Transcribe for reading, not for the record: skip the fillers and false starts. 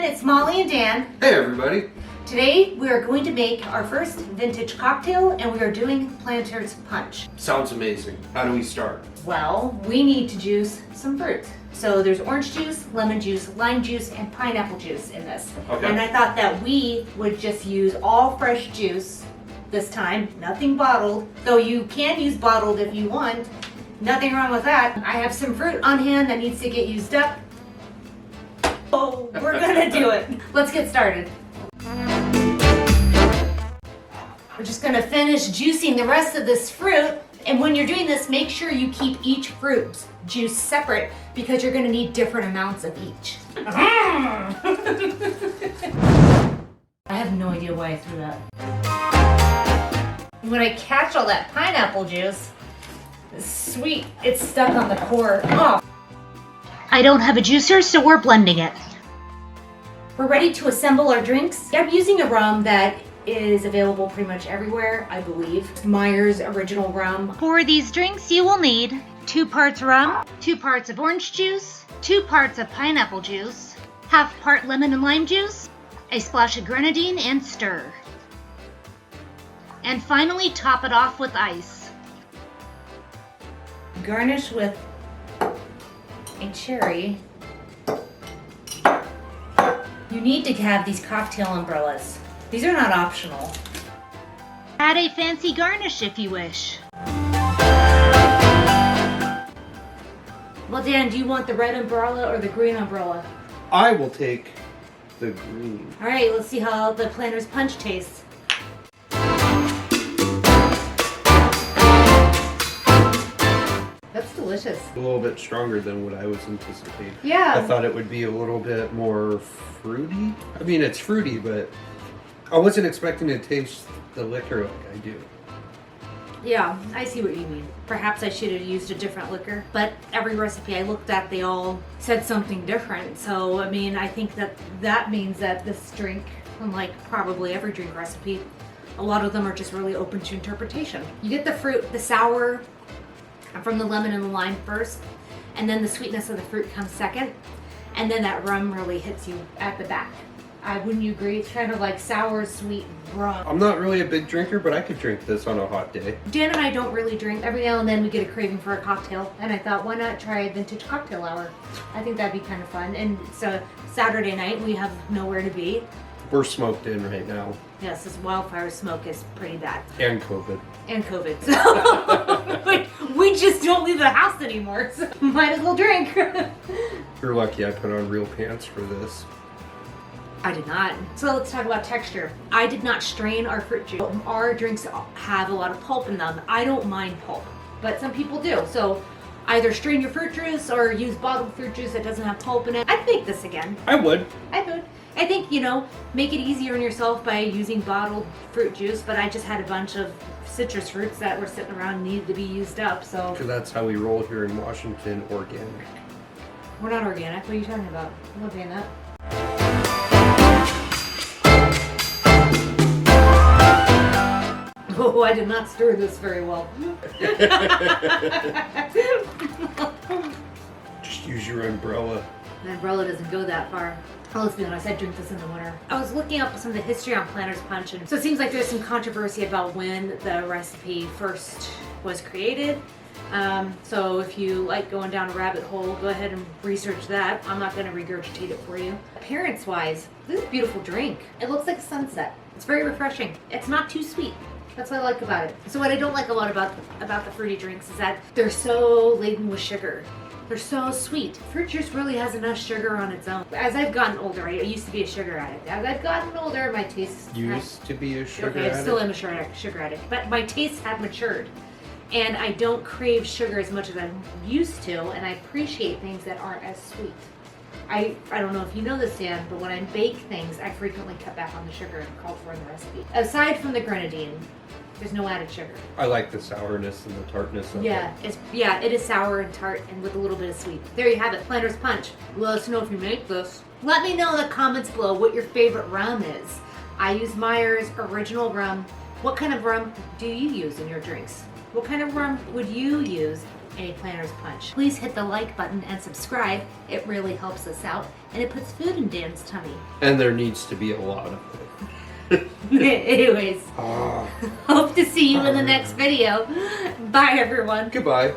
everyone, it's Molly and Dan. Hey everybody. Today we are going to make our first vintage cocktail and we are doing Planter's Punch. Sounds amazing. How do we start? Well, we need to juice some fruit. So there's orange juice, lemon juice, lime juice, and pineapple juice in this. Okay. And I thought that we would just use all fresh juice this time, nothing bottled. Though you can use bottled if you want. Nothing wrong with that. I have some fruit on hand that needs to get used up. Oh, we're gonna do it. Let's get started. We're just gonna finish juicing the rest of this fruit. And when you're doing this, make sure you keep each fruit juice separate because you're gonna need different amounts of each. I have no idea why I threw that. When I catch all that pineapple juice, it's sweet, it's stuck on the core. Oh. I don't have a juicer, so we're blending it. We're ready to assemble our drinks. I'm using a rum that is available pretty much everywhere, I believe. Myers Original Rum. For these drinks, you will need 2 parts rum, 2 parts of orange juice, 2 parts of pineapple juice, half part lemon and lime juice, a splash of grenadine, and stir. And finally, top it off with ice. Garnish with a cherry. You need to have these cocktail umbrellas. These are not optional. Add a fancy garnish if you wish. Well, Dan, do you want the red umbrella or the green umbrella? I will take the green. All right, let's see how the Planter's Punch tastes. That's delicious. A little bit stronger than what I was anticipating. Yeah. I thought it would be a little bit more fruity. I mean, it's fruity, but I wasn't expecting to taste the liquor like I do. Yeah, I see what you mean. Perhaps I should have used a different liquor, but every recipe I looked at, they all said something different. So, I mean, I think that means that this drink, unlike probably every drink recipe, a lot of them are just really open to interpretation. You get the fruit, the sour from the lemon and the lime first, and then the sweetness of the fruit comes second, and then that rum really hits you at the back. Wouldn't you agree? It's kind of like sour, sweet rum. I'm not really a big drinker, but I could drink this on a hot day. Dan and I don't really drink. Every now and then we get a craving for a cocktail, and I thought, why not try a vintage cocktail hour? I think that'd be kind of fun. And it's a Saturday night, we have nowhere to be. We're smoked in right now. Yes, this wildfire smoke is pretty bad. And COVID. And COVID. So we just don't leave the house anymore, so might as well drink. You're lucky I put on real pants for this. I did not. So let's talk about texture. I did not strain our fruit juice. Our drinks have a lot of pulp in them. I don't mind pulp, but some people do. So either strain your fruit juice or use bottled fruit juice that doesn't have pulp in it. I'd make this again. I would. I could. I think, make it easier on yourself by using bottled fruit juice, but I just had a bunch of citrus fruits that were sitting around and needed to be used up, so. Because that's how we roll here in Washington, organic. We're not organic. What are you talking about? I'm not doing that. Oh, I did not stir this very well. Just use your umbrella. The umbrella doesn't go that far. Oh, let's be honest, I drink this in the winter. I was looking up some of the history on Planter's Punch, and so it seems like there's some controversy about when the recipe first was created. So if you like going down a rabbit hole, go ahead and research that. I'm not going to regurgitate it for you. Appearance-wise, this is a beautiful drink. It looks like a sunset. It's very refreshing. It's not too sweet. That's what I like about it. So what I don't like a lot about the fruity drinks is that they're so laden with sugar. They're so sweet. Fruit juice really has enough sugar on its own. As I've gotten older, I used to be a sugar addict. As I've gotten older, my taste Used to be a sugar okay, addict? I still am a sugar addict, but my tastes have matured. And I don't crave sugar as much as I used to, and I appreciate things that aren't as sweet. I don't know if you know this, Dan, but when I bake things, I frequently cut back on the sugar called for in the recipe. Aside from the grenadine, there's no added sugar. I like the sourness and the tartness of it. It is sour and tart and with a little bit of sweet. There you have it, Planter's Punch. Let us know if you make this. Let me know in the comments below what your favorite rum is. I use Myers Original Rum. What kind of rum do you use in your drinks? What kind of rum would you use? a Planner's Punch. Please hit the like button and subscribe. It really helps us out, and it puts food in Dan's tummy. And there needs to be a lot of it. Anyways, hope to see you in the next video. Bye, everyone. Goodbye.